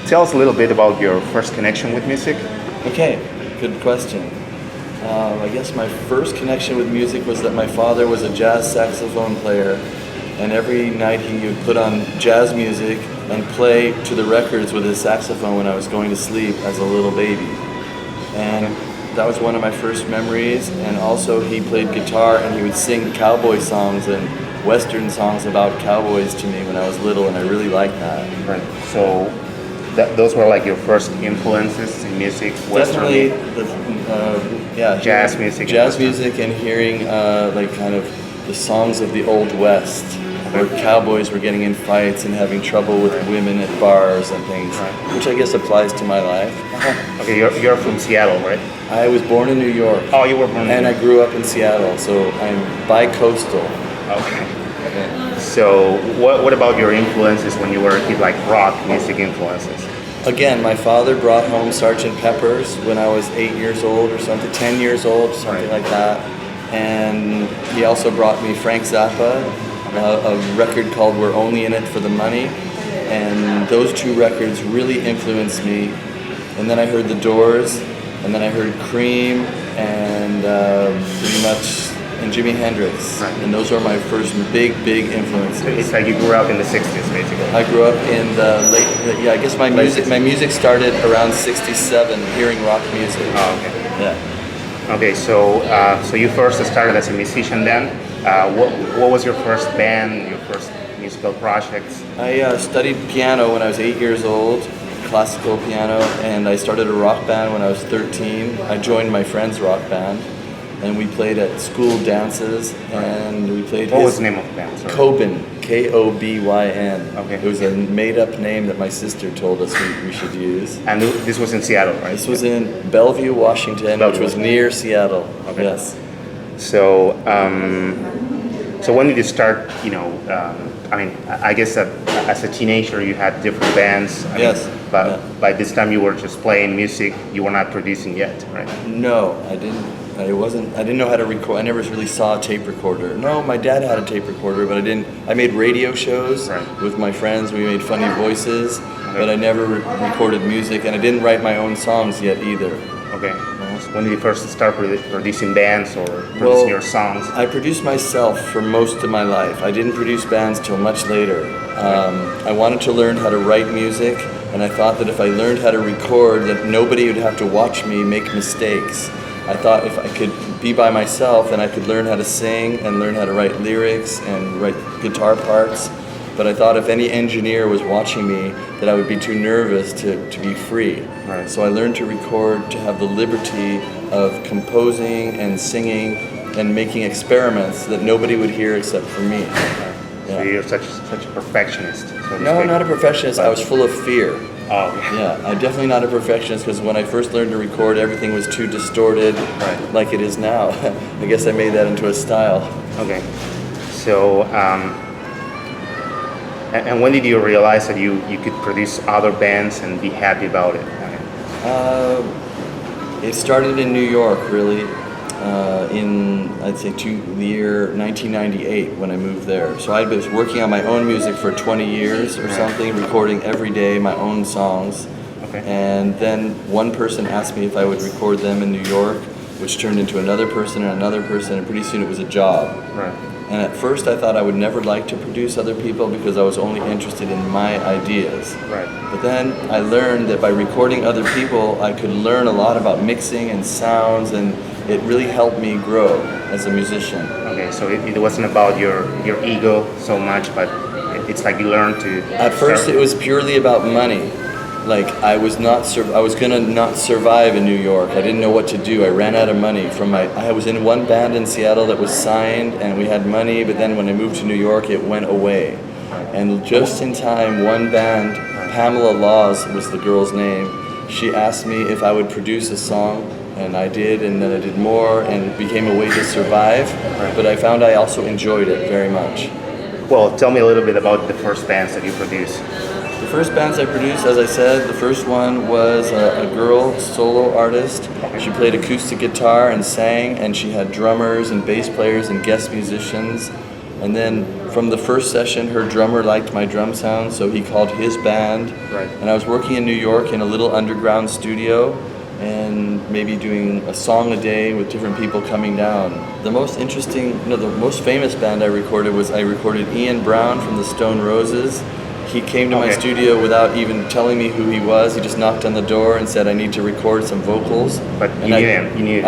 tell us a little bit about your first connection with music? Okay, good question. I guess my first connection with music was that my father was a jazz saxophone player, and every night he would put on jazz music and play to the records with his saxophone when I was going to sleep as a little baby. And that was one of my first memories, and also he played guitar and he would sing cowboy songs and Western songs about cowboys to me when I was little, and I really liked that. Right. So those were like your first influences in music? Definitely, jazz music. Jazz music and hearing like kind of the songs of the Old West, where cowboys were getting in fights and having trouble with women at bars and things, which I guess applies to my life. Okay, you're from Seattle, right? I was born in New York. Oh, you were born in New York. And I grew up in Seattle, so I'm bi-coastal. Okay. So what about your influences when you were a kid, like rock music influences? Again, my father brought home Sgt. Pepper's when I was 8 years old or something, 10 years old, something like that. And he also brought me Frank Zappa, a record called We're Only in It for the Money. And those two records really influenced me. And then I heard The Doors, and then I heard Cream, and pretty much and Jimi Hendrix, and those are my first big influences. It's like you grew up in the 60s, basically. I grew up in the late, I guess my music started around 67, hearing rock music. Oh, okay. Yeah. Okay, so you first started as a musician then. What was your first band, your first musical projects? I studied piano when I was 8 years old, classical piano, and I started a rock band when I was 13. I joined my friend's rock band. And we played at school dances, and we played. What was the name of the band? Sorry. Kobyn, K-O-B-Y-N. Okay. It was a made-up name that my sister told us we should use. And this was in Seattle, right? This was in Bellevue, Washington, which was near Seattle. Okay. Yes. So, so when did you start? I mean, I guess that as a teenager you had different bands. Yes. But by this time you were just playing music. You were not producing yet, right? No, I didn't. I didn't know how to record. I never really saw a tape recorder. No, my dad had a tape recorder, but I didn't. I made radio shows with my friends. We made funny voices, but I never recorded music, and I didn't write my own songs yet either. Okay. So when did you first start producing bands or producing your songs? I produced myself for most of my life. I didn't produce bands till much later. I wanted to learn how to write music, and I thought that if I learned how to record, that nobody would have to watch me make mistakes. I thought if I could be by myself, then I could learn how to sing and learn how to write lyrics and write guitar parts. But I thought if any engineer was watching me, that I would be too nervous to be free. Right. So I learned to record, to have the liberty of composing and singing and making experiments that nobody would hear except for me. Yeah. So you're such a perfectionist. So no, not a perfectionist. I was full of fear. Oh, yeah. I'm definitely not a perfectionist, because when I first learned to record, everything was too distorted, like it is now. I guess I made that into a style. Okay. So, and when did you realize that you could produce other bands and be happy about it? It started in New York, really, in, I'd say, the year 1998 when I moved there. So I was working on my own music for 20 years or something, recording every day my own songs. Okay. And then one person asked me if I would record them in New York, which turned into another person, and pretty soon it was a job. Right. And at first I thought I would never like to produce other people because I was only interested in my ideas. Right. But then I learned that by recording other people, I could learn a lot about mixing and sounds, and it really helped me grow as a musician. Okay, so it wasn't about your ego so much, but it's like you learned to... At first it was purely about money. Like I was gonna not survive in New York. I didn't know what to do. I ran out of money I was in one band in Seattle that was signed and we had money, but then when I moved to New York it went away. And just in time, one band, Pamela Laws was the girl's name, she asked me if I would produce a song, and I did, and then I did more, and it became a way to survive, but I found I also enjoyed it very much. Well, tell me a little bit about the first bands that you produced. The first bands I produced, as I said, the first one was a girl solo artist. She played acoustic guitar and sang, and she had drummers and bass players and guest musicians. And then from the first session, her drummer liked my drum sound, so he called his band. Right. And I was working in New York in a little underground studio, and maybe doing a song a day with different people coming down. The most the most famous band I recorded Ian Brown from the Stone Roses. He came to my studio without even telling me who he was. He just knocked on the door and said, "I need to record some vocals." But and I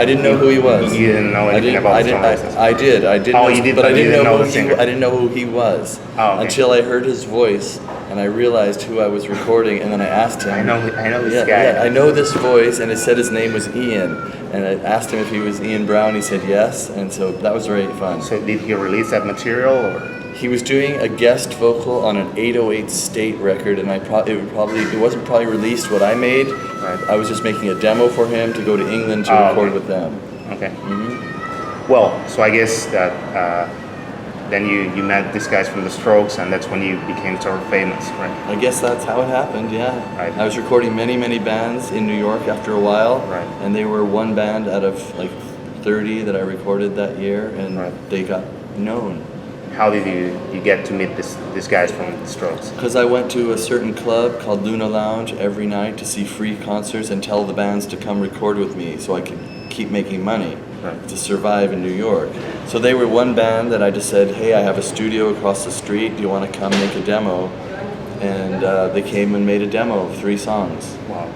didn't know who he was. You didn't know anything about Stone Roses? I did. Oh, you did, but I didn't know the singer. I didn't know who he was until I heard his voice and I realized who I was recording. And then I asked him. I know this guy. Yeah, I know this voice, and it said his name was Ian. And I asked him if he was Ian Brown. He said yes, and so that was very fun. So did he release that material, or? He was doing a guest vocal on an 808 State record, and it wasn't probably released what I made. Right. I was just making a demo for him to go to England to record with them. Okay. Well, so I guess that then you met these guys from the Strokes, and that's when you became sort of famous, right? I guess that's how it happened. Yeah. Right. I was recording many bands in New York after a while, Right. and they were one band out of like 30 that I recorded that year, and Right. they got known. How did you get to meet these guys from the Strokes? Because I went to a certain club called Luna Lounge every night to see free concerts and tell the bands to come record with me so I could keep making money to survive in New York. So they were one band that I just said, "Hey, I have a studio across the street. Do you want to come make a demo?" And they came and made a demo of 3 songs. Wow.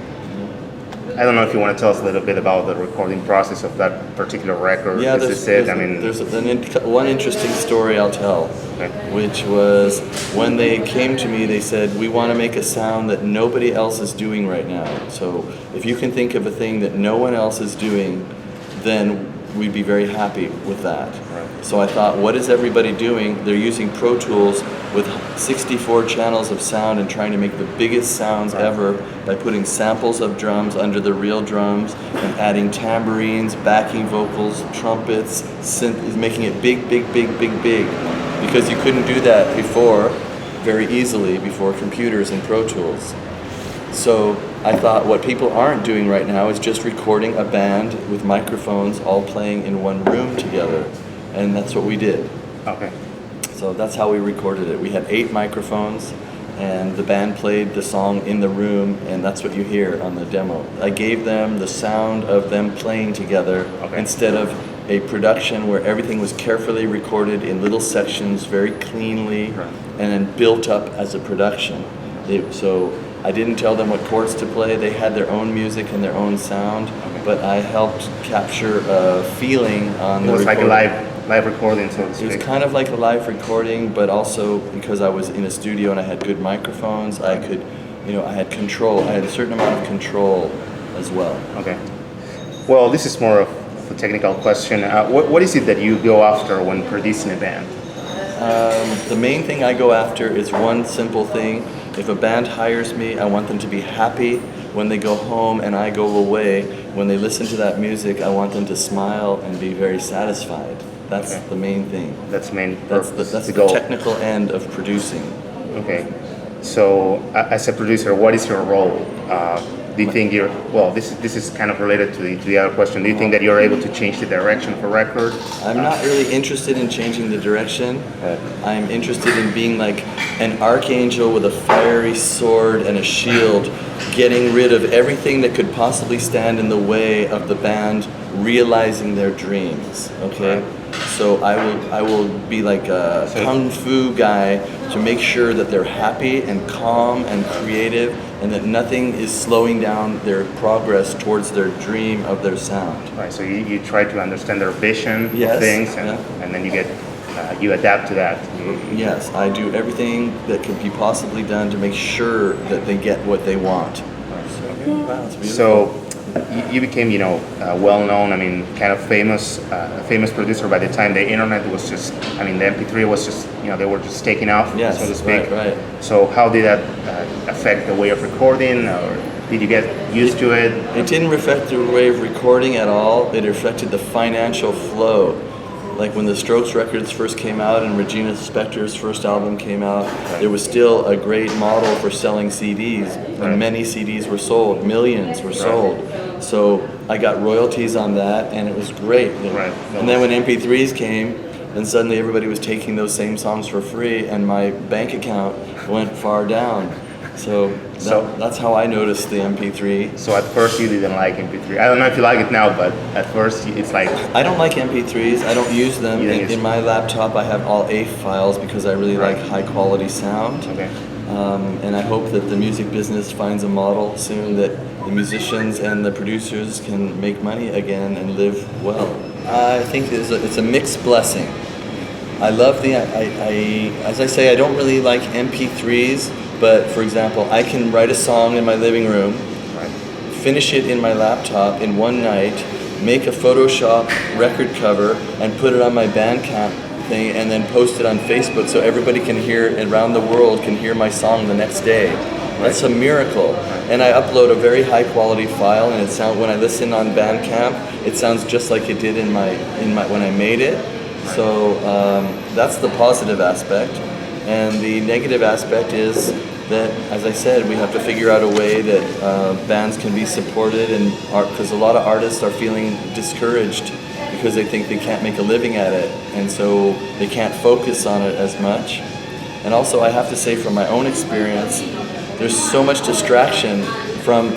I don't know if you want to tell us a little bit about the recording process of that particular record. Yeah, there's one interesting story I'll tell, which was when they came to me, they said, "We want to make a sound that nobody else is doing right now. So if you can think of a thing that no one else is doing, then we'd be very happy with that." Right. So I thought, what is everybody doing? They're using Pro Tools with 64 channels of sound and trying to make the biggest sounds ever by putting samples of drums under the real drums and adding tambourines, backing vocals, trumpets, synth, making it big. Because you couldn't do that before, very easily, before computers and Pro Tools. So I thought what people aren't doing right now is just recording a band with microphones all playing in one room together. And that's what we did. Okay. So that's how we recorded it. We had 8 microphones, and the band played the song in the room, and that's what you hear on the demo. I gave them the sound of them playing together instead of a production where everything was carefully recorded in little sections very cleanly and then built up as a production. So I didn't tell them what chords to play. They had their own music and their own sound, but I helped capture a feeling on the recording. It was like a live recording, so to speak. It was kind of like a live recording, but also because I was in a studio and I had good microphones, I could, I had control. I had a certain amount of control as well. Okay. Well, this is more of a technical question. What is it that you go after when producing a band? The main thing I go after is one simple thing. If a band hires me, I want them to be happy when they go home and I go away. When they listen to that music, I want them to smile and be very satisfied. That's the main thing. That's the goal. Technical end of producing. Okay. So, as a producer, what is your role? Do you think this is kind of related to the other question. Do you think that you're able to change the direction of a record? I'm not really interested in changing the direction. I'm interested in being like an archangel with a fiery sword and a shield, getting rid of everything that could possibly stand in the way of the band realizing their dreams. Okay? So I will be like a kung fu guy to make sure that they're happy and calm and creative, and that nothing is slowing down their progress towards their dream of their sound. Right. So you try to understand their vision of things, and then you adapt to that. Yes, I do everything that can be possibly done to make sure that they get what they want. Wow, that's beautiful. So you became, well known. I mean, kind of famous producer by the time the internet was just. I mean, the MP3 was just, they were just taking off, so to speak. Right. So how did that affect the way of recording, or did you get used to it? It didn't affect the way of recording at all. It affected the financial flow. Like when the Strokes records first came out and Regina Spektor's first album came out, there was still a great model for selling CDs. And many CDs were sold, millions were sold. So I got royalties on that, and it was great. And then when MP3s came, then suddenly everybody was taking those same songs for free, and my bank account went far down. So that's how I noticed the MP3. So at first you didn't like MP3. I don't know if you like it now, but at first it's like I don't like MP3s. I don't use them. In my laptop, I have all AV files because I really like high quality sound. okay. And I hope that the music business finds a model soon that the musicians and the producers can make money again and live well. I think it's a mixed blessing. I love as I say, I don't really like MP3s, but for example, I can write a song in my living room, finish it in my laptop in one night, make a Photoshop record cover, and put it on my Bandcamp thing, and then post it on Facebook so everybody can hear around the world can hear my song the next day. That's a miracle. And I upload a very high quality file, and when I listen on Bandcamp, it sounds just like it did in my when I made it. So that's the positive aspect, and the negative aspect is that, as I said, we have to figure out a way that bands can be supported, and because a lot of artists are feeling discouraged because they think they can't make a living at it, and so they can't focus on it as much. And also, I have to say, from my own experience, there's so much distraction from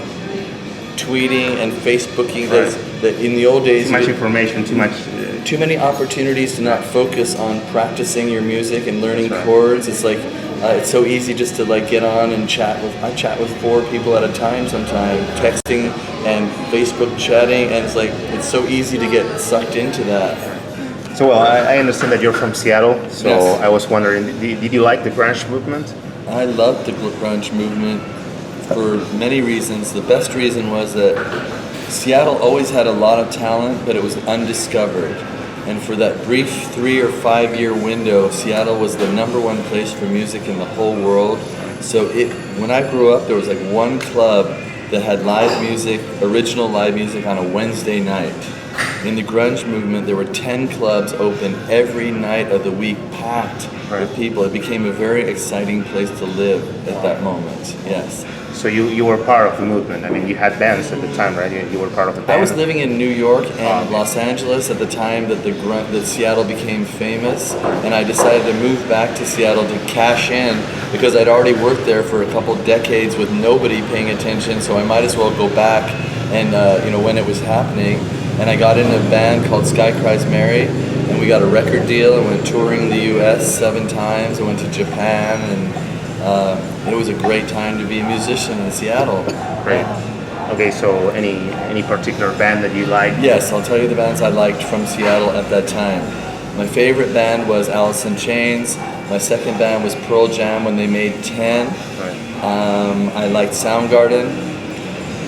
tweeting and Facebooking that in the old days, too much information, too many opportunities to not focus on practicing your music and learning chords. It's like it's so easy just to like get on and I chat with 4 people at a time sometimes, texting and Facebook chatting, and it's so easy to get sucked into that. So well, I understand that you're from Seattle, so Yes. I was wondering, did you like the grunge movement? I loved the grunge movement for many reasons. The best reason was that Seattle always had a lot of talent, but it was undiscovered. And for that brief 3 or 5 year window, Seattle was the #1 place for music in the whole world. So when I grew up, there was like one club that had live music, original live music on a Wednesday night. In the grunge movement, there were 10 clubs open every night of the week, packed with people. It became a very exciting place to live at that moment, yes. So you were part of the movement. I mean, you had bands at the time, right? You were part of the band. I was living in New York and Los Angeles at the time that that Seattle became famous, and I decided to move back to Seattle to cash in because I'd already worked there for a couple decades with nobody paying attention, so I might as well go back and when it was happening. And I got in a band called Sky Cries Mary, and we got a record deal and went touring the U.S. 7 times. I went to Japan, and it was a great time to be a musician in Seattle. Great. Okay, so any particular band that you like? Yes, I'll tell you the bands I liked from Seattle at that time. My favorite band was Alice in Chains. My second band was Pearl Jam when they made 10. Right. I liked Soundgarden.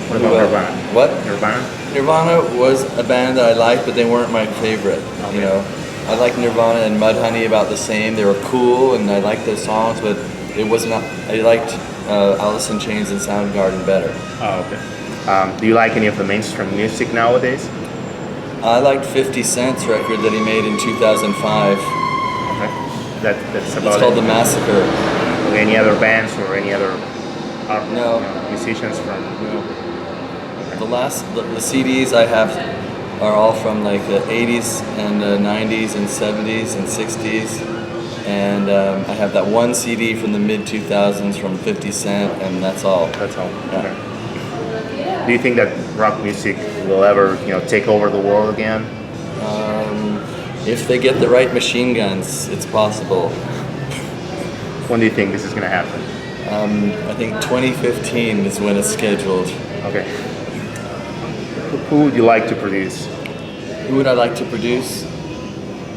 What about Nirvana? What? Nirvana? Nirvana was a band that I liked, but they weren't my favorite. Okay. I liked Nirvana and Mudhoney about the same. They were cool, and I liked their songs, but it was not. I liked Alice in Chains and Soundgarden better. Oh, okay. Do you like any of the mainstream music nowadays? I liked 50 Cent's record that he made in 2005. Okay. That's about It's called it. The Massacre. Okay, any other bands or any other No. musicians from? The CDs I have are all from like the 80s and 90s and 70s and 60s, and I have that one CD from the mid 2000s from 50 Cent, and that's all. That's all. Yeah. Okay. Do you think that rock music will ever, take over the world again? If they get the right machine guns, it's possible. When do you think this is going to happen? I think 2015 is when it's scheduled. Okay. Who would you like to produce? Who would I like to produce?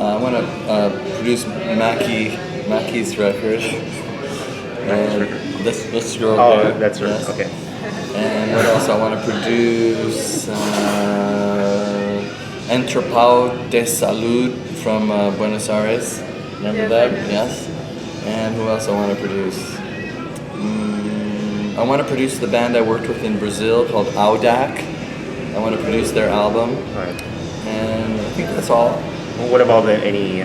I want to produce Mackie's record. And this girl. Oh, there, that's right. yes. Okay. And what else? I want to produce Entropau de Salud from Buenos Aires. Remember that? Yes. And who else I want to produce? I want to produce the band I worked with in Brazil called Audac. I want to produce their album. Right. And I think that's all. Well, what about any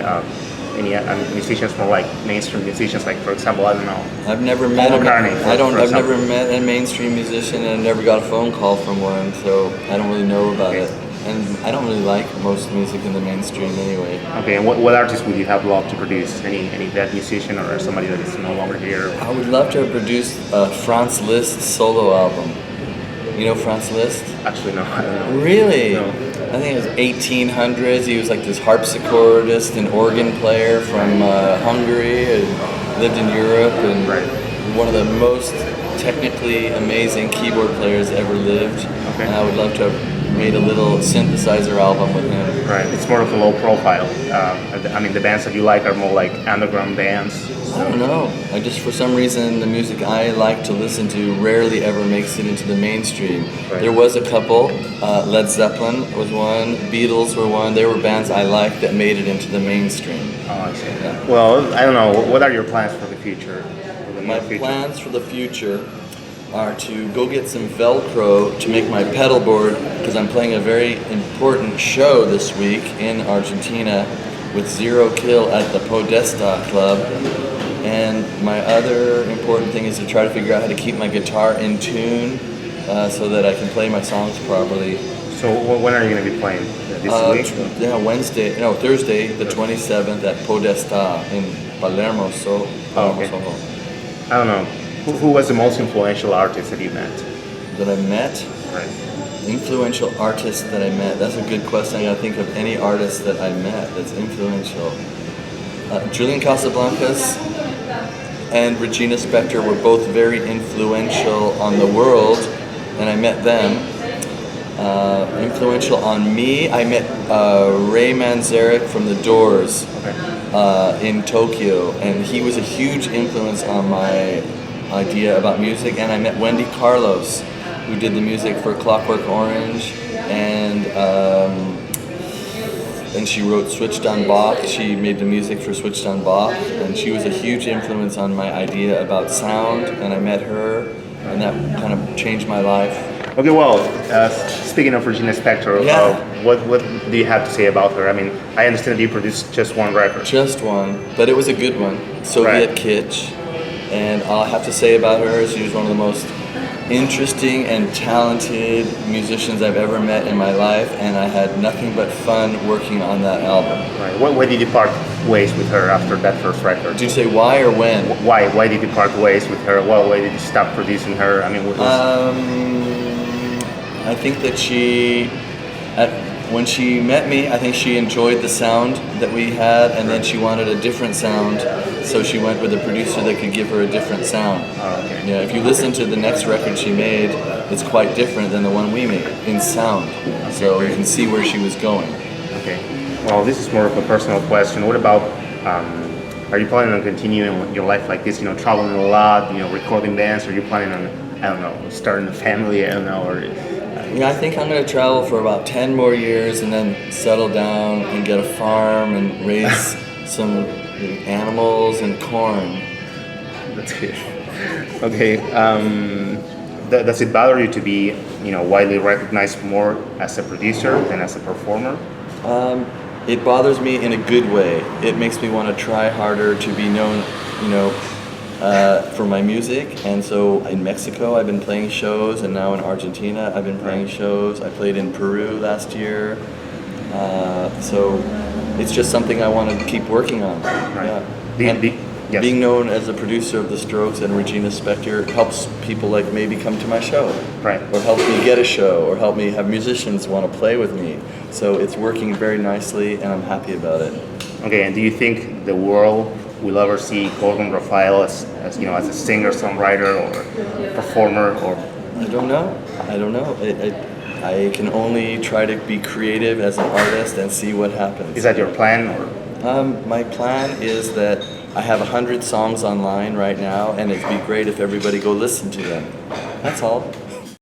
musicians from like mainstream musicians, like for example, I don't know. I've never met Paul McCartney, I've never met a mainstream musician, and I never got a phone call from one, so I don't really know about it. and I don't really like most music in the mainstream anyway. Okay, and what artist would you have loved to produce? Any dead musician or somebody that is no longer here? I would love to have produced a Franz Liszt solo album. You know Franz Liszt? Actually, no, I don't know. Really? No. I think it was 1800s. He was like this harpsichordist and organ player from Hungary and lived in Europe, and Right. one of the most technically amazing keyboard players ever lived. Okay. And I would love to have made a little synthesizer album with him. Right, it's more of a low profile. I mean, the bands that you like are more like underground bands. I don't know. I just, for some reason, the music I like to listen to rarely ever makes it into the mainstream. Right. There was a couple. Led Zeppelin was one. Beatles were one. They were bands I liked that made it into the mainstream. Oh, I see. Well, I don't know. What are your plans for the future? My plans for the future are to go get some Velcro to make my pedal board, because I'm playing a very important show this week in Argentina with Zero Kill at the Podesta Club. And my other important thing is to try to figure out how to keep my guitar in tune so that I can play my songs properly. So when are you going to be playing? This week? Yeah, Thursday, the 27th at Podesta in Palermo, okay. Soho. I don't know. Who was the most influential artist that you met? That I met? Right. Influential artist that I met. That's a good question. I gotta think of any artist that I met that's influential. Julian Casablancas and Regina Spektor were both very influential on the world, and I met them. Influential on me, I met Ray Manzarek from The Doors in Tokyo, and he was a huge influence on my idea about music. And I met Wendy Carlos, who did the music for Clockwork Orange, and she wrote Switched on Bach. She made the music for Switched on Bach, and she was a huge influence on my idea about sound, and I met her, and that kind of changed my life. Okay, well, speaking of Regina Spektor, what do you have to say about her? I mean, I understand that you produced just one record. Just one, but it was a good one, Soviet Kitsch. And all I have to say about her is she was one of the most interesting and talented musicians I've ever met in my life, and I had nothing but fun working on that album. Right. Why did you part ways with her after that first record? Did you say why or when? Why? Why did you part ways with her? Why did you stop producing her? I mean, what was... I think that when she met me, I think she enjoyed the sound that we had, and then she wanted a different sound, so she went with a producer that could give her a different sound. Oh, okay. Yeah, if you listen to the next record she made, it's quite different than the one we made in sound. So you can see where she was going. Okay. Well, this is more of a personal question. What about, are you planning on continuing your life like this, traveling a lot, recording bands? Or are you planning on, I don't know, starting a family, I don't know, or... Yeah, I think I'm going to travel for about 10 more years and then settle down and get a farm and raise some animals and corn. That's good. Okay. Does it bother you to be, widely recognized more as a producer than as a performer? It bothers me in a good way. It makes me want to try harder to be known, for my music. And so in Mexico I've been playing shows, and now in Argentina I've been playing shows. I played in Peru last year. So it's just something I want to keep working on. Right. Yeah. Yes. Being known as a producer of The Strokes and Regina Spektor helps people like maybe come to my show. Right. Or help me get a show, or help me have musicians want to play with me. So it's working very nicely, and I'm happy about it. Okay, and do you think the world will ever see Gordon Raphael as a singer, songwriter, or performer, or? I don't know. I can only try to be creative as an artist and see what happens. Is that your plan, or? My plan is that I have 100 songs online right now, and it'd be great if everybody go listen to them. That's all.